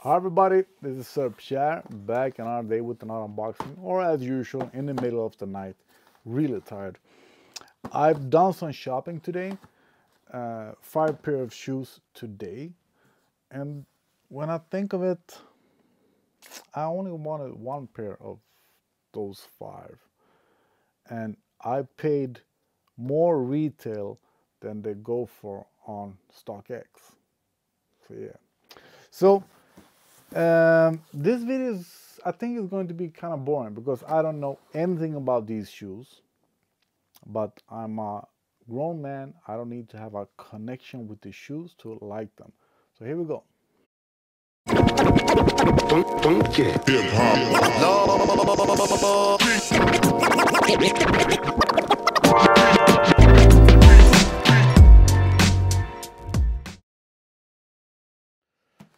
Hi everybody, this is Sir Pierre, back another day with another unboxing, or as usual, in the middle of the night, really tired. I've done some shopping today, 5 pair of shoes today, and when I think of it, I only wanted 1 pair of those 5, and I paid more retail than they go for on StockX. So yeah. So this video is, I think, is going to be kind of boring because I don't know anything about these shoes, but I'm a grown man. I don't need to have a connection with the shoes to like them. So here we go.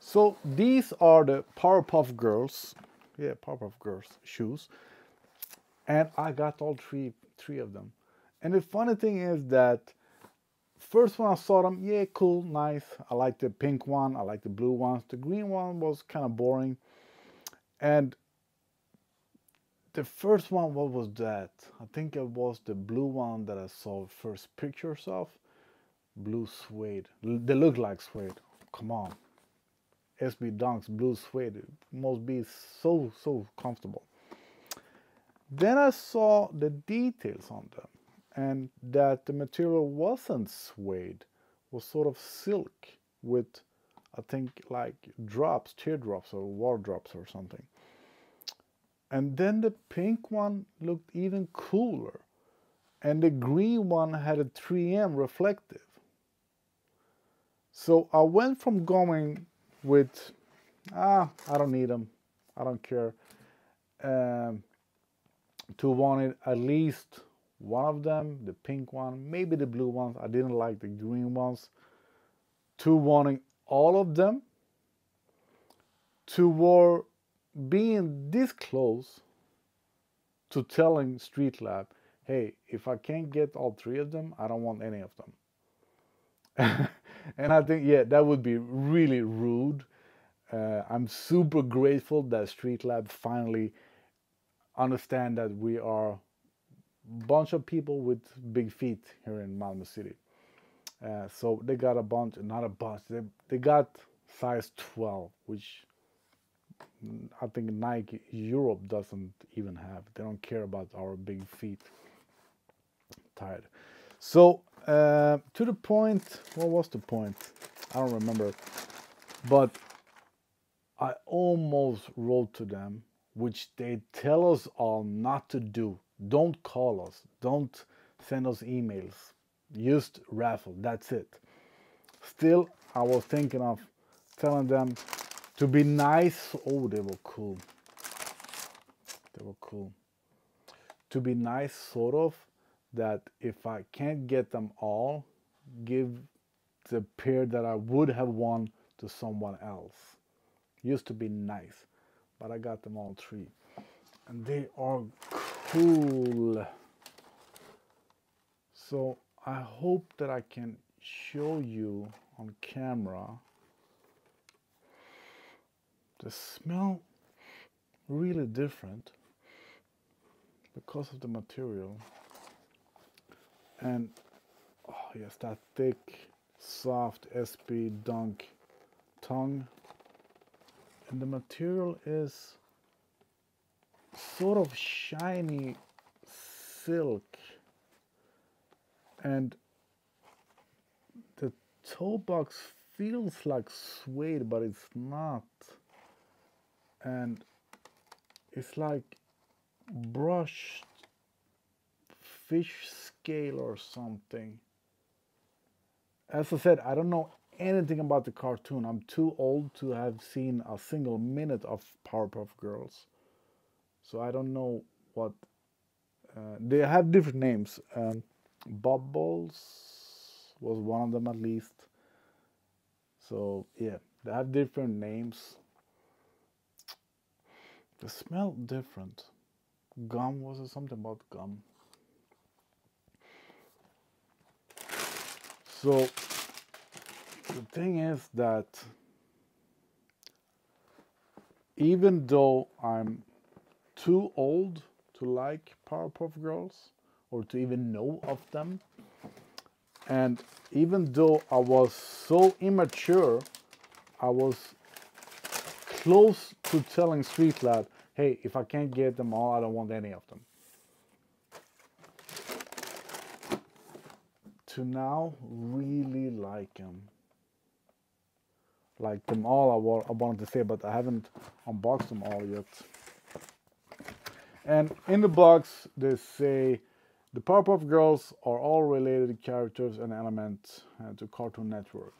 So these are the Powerpuff Girls, yeah, Powerpuff Girls shoes, and I got all three of them. And the funny thing is that first when I saw them, yeah, cool, nice. I like the pink one, I like the blue ones. The green one was kind of boring. And the first one, what was that? I think it was the blue one that I saw first pictures of. Blue suede. They look like suede. Come on. SB Dunks, blue suede. It must be so comfortable. Then I saw the details on them, and that the material wasn't suede, was sort of silk with, I think, like drops, teardrops or water drops or something. And then the pink one looked even cooler, and the green one had a 3M reflective. So I went from going with, I don't need them, I don't care, to wanting at least one of them, the pink one, maybe the blue ones. I didn't like the green ones. To wanting all of them. To being this close to telling Streetlab, hey, if I can't get all 3 of them, I don't want any of them. And I think, yeah, that would be really rude. I'm super grateful that Streetlab finally understand that we are a bunch of people with big feet here in Malmö City. So they got a bunch, not a bunch, they got size 12, which I think Nike Europe doesn't even have. They don't care about our big feet. Tired. So to the point, what was the point? I don't remember. But I almost wrote to them, which they tell us all not to do. Don't call us. Don't send us emails. Just raffle. That's it. Still, I was thinking of telling them to be nice. Oh, they were cool. They were cool. To be nice, sort of, that if I can't get them all, give the pair that I would have won to someone else. Used to be nice, but I got them all 3. And they are cool. So I hope that I can show you on camera. They smell really different because of the material. And oh yes, that thick, soft SB Dunk tongue. And the material is sort of shiny silk. And the toe box feels like suede, but it's not. And it's like brushed fish scale or something. As I said, I don't know anything about the cartoon. I'm too old to have seen a single minute of Powerpuff Girls. So I don't know what... they have different names. Bubbles was one of them at least. So yeah, they have different names. They smell different. Gum, was it something about gum? So the thing is that even though I'm too old to like Powerpuff Girls or to even know of them, and even though I was so immature, I was close to telling Streetlab, hey, if I can't get them all, I don't want any of them. To now, really like them. Like them all, I wanted to say, but I haven't unboxed them all yet. And in the box, they say, the Powerpuff Girls are all related characters and elements to Cartoon Network.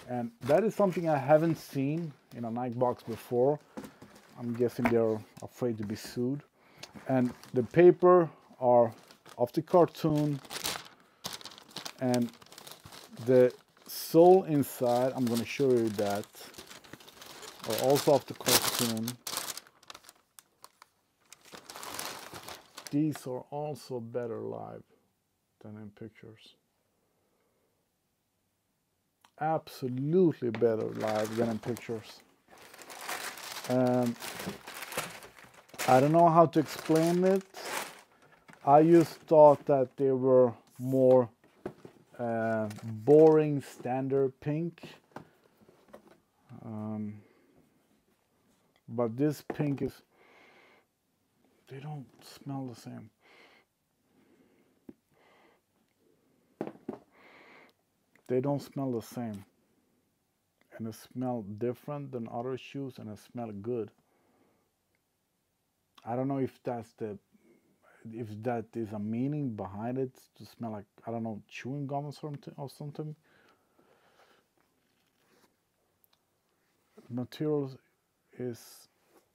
And that is something I haven't seen in a Nike box before. I'm guessing they're afraid to be sued. And the paper are of the cartoon, and the sole inside, I'm going to show you that, are also of the cartoon. These are also better live than in pictures. Absolutely better live than in pictures. I don't know how to explain it. I just thought that they were more boring standard pink. But this pink is, they don't smell the same. They don't smell the same. And they smell different than other shoes, and they smell good. I don't know if that's if that is a meaning behind it, to smell like, I don't know, chewing gum or something. The materials is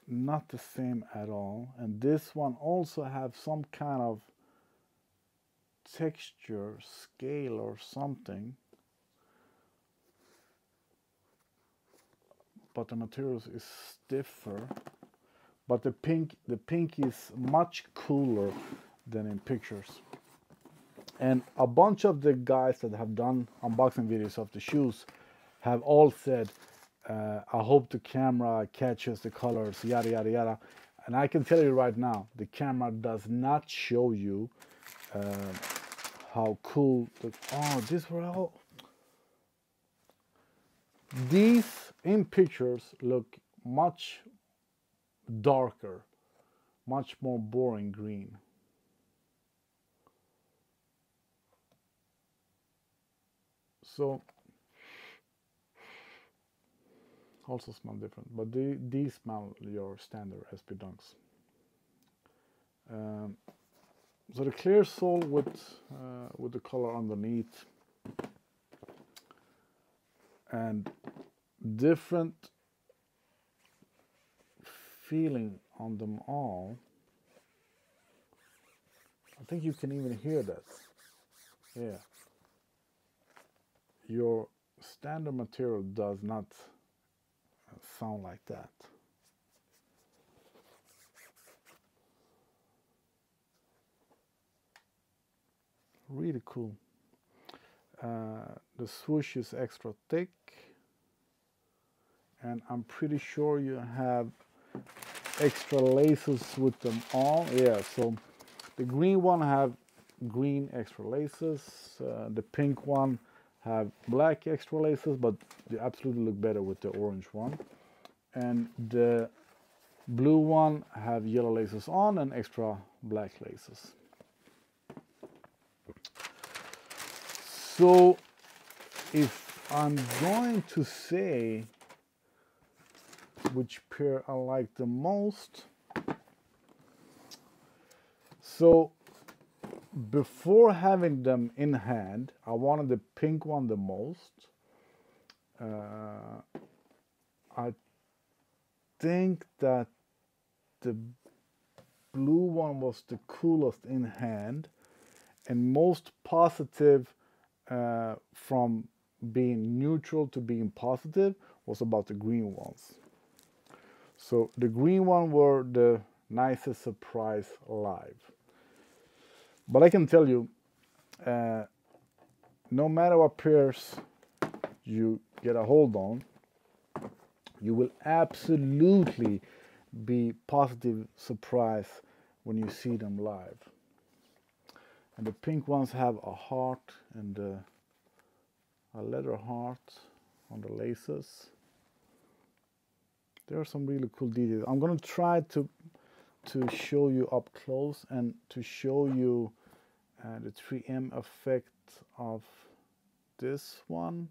not the same at all, and this one also have some kind of texture, scale or something, but the materials is stiffer. But the pink is much cooler than in pictures. And a bunch of the guys that have done unboxing videos of the shoes have all said, I hope the camera catches the colors, yada yada yada. And I can tell you right now, the camera does not show you how cool these were all. These in pictures look much darker, much more boring green. So also smell different, but these smell your standard SB Dunks. So the clear sole with the color underneath, and different feeling on them all. I think you can even hear that. Yeah. Your standard material does not sound like that. Really cool. The swoosh is extra thick, and I'm pretty sure you have extra laces with them all. Yeah, so the green one have green extra laces, the pink one have black extra laces, but they absolutely look better with the orange one, and the blue one have yellow laces on and extra black laces. So if I'm going to say which pair I like the most, so before having them in hand, I wanted the pink one the most. I think that the blue one was the coolest in hand and most positive. From being neutral to being positive was about the green ones. So the green one were the nicest surprise live. But I can tell you, no matter what pairs you get a hold on, You will absolutely be positive surprised when you see them live. And the pink ones have a heart and a leather heart on the laces. There are some really cool details. I'm gonna try to show you up close and to show you the 3M effect of this one.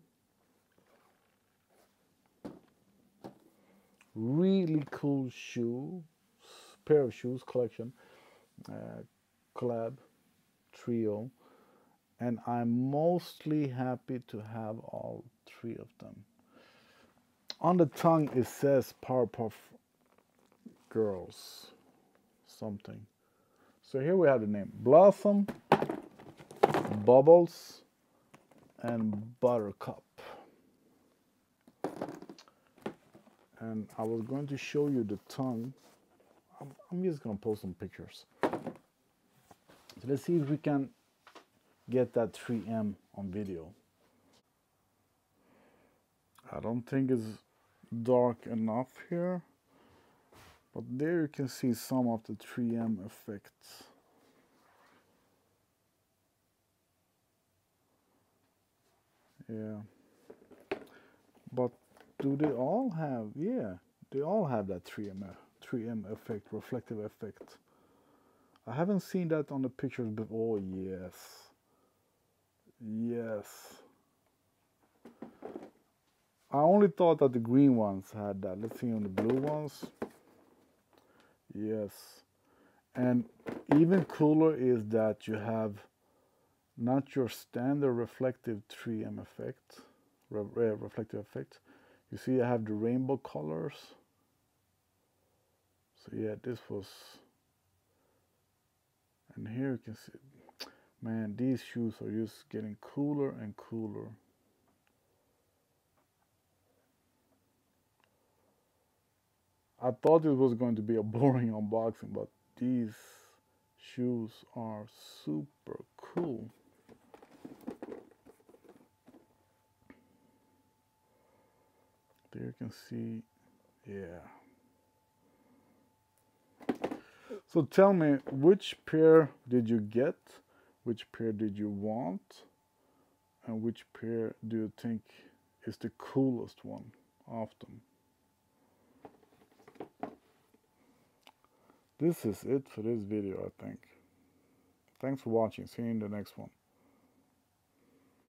Really cool pair of shoes collection, collab, trio, and I'm mostly happy to have all three of them. On the tongue it says Powerpuff Girls something. So here we have the name Blossom, Bubbles, and Buttercup. And I was going to show you the tongue. I'm just gonna post some pictures. So let's see if we can get that 3M on video. I don't think it's dark enough here, but there you can see some of the 3M effects. Yeah, but do they all have? Yeah, they all have that 3M effect, reflective effect. I haven't seen that on the pictures before. Oh, yes. Yes. I only thought that the green ones had that. Let's see on the blue ones. Yes. And even cooler is that you have not your standard reflective 3M effect, reflective effect. You see I have the rainbow colors. So yeah, this was, and here you can see, man, these shoes are just getting cooler and cooler. I thought it was going to be a boring unboxing, but these shoes are super cool. There you can see, yeah. So tell me, which pair did you get? Which pair did you want? And which pair do you think is the coolest one of them? This is it for this video, I think. Thanks for watching. See you in the next one.